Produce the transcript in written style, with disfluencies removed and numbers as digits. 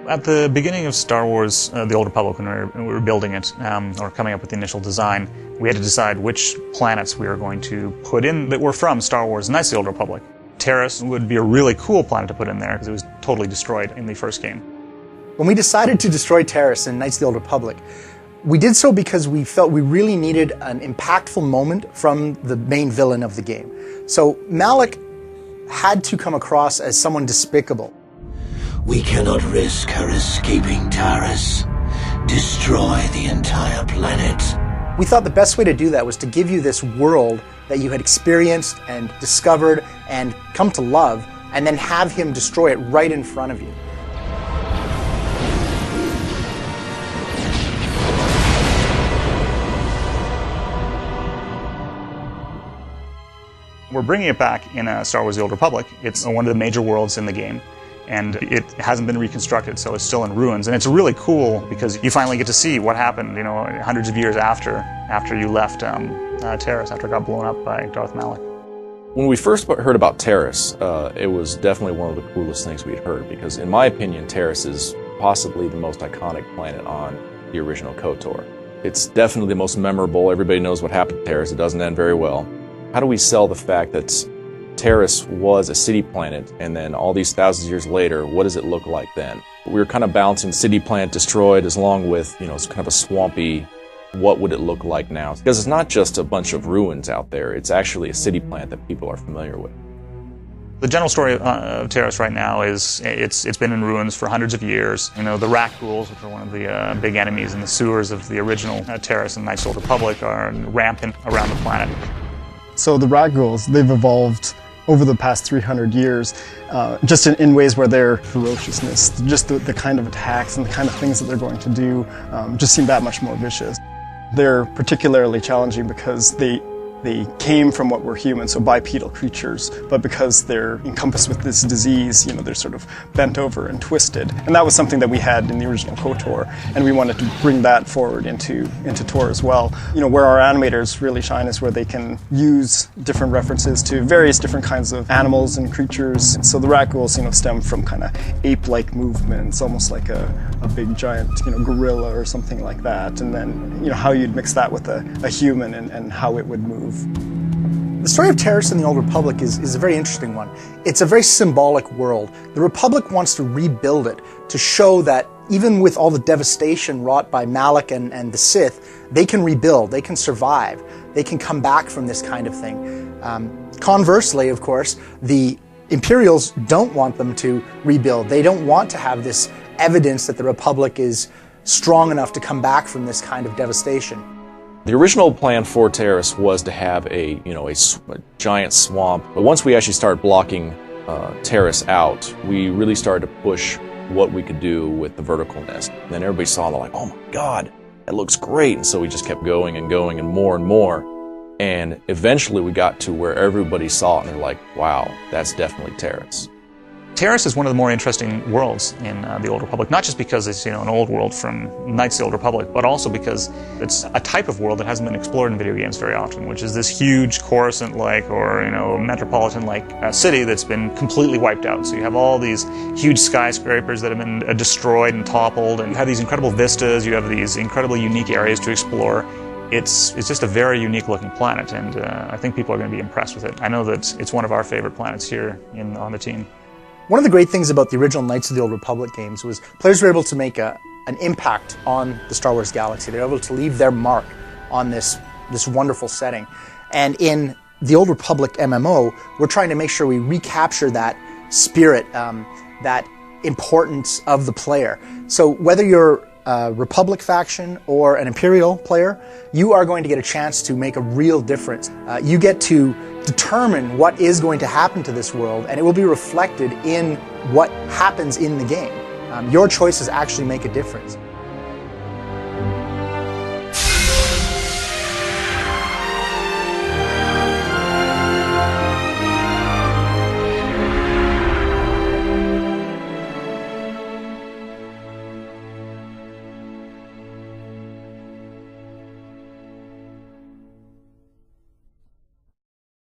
At the beginning of Star Wars, The Old Republic, when we were building it, or coming up with the initial design, we had to decide which planets we were going to put in that were from Star Wars Knights of the Old Republic. Taris would be a really cool planet to put in there because it was totally destroyed in the first game. When we decided to destroy Taris in Knights of the Old Republic, we did so because we felt we really needed an impactful moment from the main villain of the game. So Malak had to come across as someone despicable. We cannot risk her escaping Taris. Destroy the entire planet. We thought the best way to do that was to give you this world that you had experienced and discovered and come to love, and then have him destroy it right in front of you. We're bringing it back in Star Wars The Old Republic. It's one of the major worlds in the game, and it hasn't been reconstructed, so it's still in ruins. And it's really cool because you finally get to see what happened, you know, hundreds of years after you left Taris, after it got blown up by Darth Malak. When we first heard about Taris, it was definitely one of the coolest things we'd heard, because in my opinion, Taris is possibly the most iconic planet on the original KOTOR. It's definitely the most memorable. Everybody knows what happened to Taris. It doesn't end very well. How do we sell the fact that Taris was a city planet, and then all these thousands of years later, what does it look like then? We were kind of balancing city planet destroyed as long with, you know, it's kind of a swampy, what would it look like now? Because it's not just a bunch of ruins out there, it's actually a city planet that people are familiar with. The general story of Taris right now is it's been in ruins for hundreds of years. You know, the rat ghouls, which are one of the big enemies in the sewers of the original Taris and Knights of the Old Republic, are rampant around the planet. So the rat ghouls, they've evolved over the past 300 years, just in ways where their ferociousness, just the kind of attacks and the kind of things that they're going to do, just seem that much more vicious. They're particularly challenging because they came from what were humans, so bipedal creatures, but because they're encompassed with this disease, you know, they're sort of bent over and twisted. And that was something that we had in the original KOTOR, and we wanted to bring that forward into TOR as well. You know, where our animators really shine is where they can use different references to various different kinds of animals and creatures. So the rat ghouls, you know, stem from kind of ape-like movements, almost like a big giant, you know, gorilla or something like that. And then, you know, how you'd mix that with a human and how it would move. The story of Taris in the Old Republic is a very interesting one. It's a very symbolic world. The Republic wants to rebuild it to show that even with all the devastation wrought by Malak and the Sith, they can rebuild, they can survive, they can come back from this kind of thing. Conversely, of course, the Imperials don't want them to rebuild. They don't want to have this evidence that the Republic is strong enough to come back from this kind of devastation. The original plan for Taris was to have a giant swamp, but once we actually started blocking Taris out, we really started to push what we could do with the verticalness. And then everybody saw, they're like, oh my God, that looks great. And so we just kept going and going and more. And eventually we got to where everybody saw it and they're like, wow, that's definitely Taris. Taris is one of the more interesting worlds in the Old Republic, not just because it's, you know, an old world from Knights of the Old Republic, but also because it's a type of world that hasn't been explored in video games very often, which is this huge Coruscant-like or, you know, metropolitan-like city that's been completely wiped out. So you have all these huge skyscrapers that have been destroyed and toppled, and you have these incredible vistas, you have these incredibly unique areas to explore. It's just a very unique looking planet, and I think people are going to be impressed with it. I know that it's one of our favorite planets here on the team. One of the great things about the original Knights of the Old Republic games was players were able to make an impact on the Star Wars galaxy. They were able to leave their mark on this wonderful setting. And in the Old Republic MMO, we're trying to make sure we recapture that spirit, that importance of the player. So whether you're a Republic faction or an Imperial player, you are going to get a chance to make a real difference. You get to determine what is going to happen to this world, and it will be reflected in what happens in the game. Your choices actually make a difference.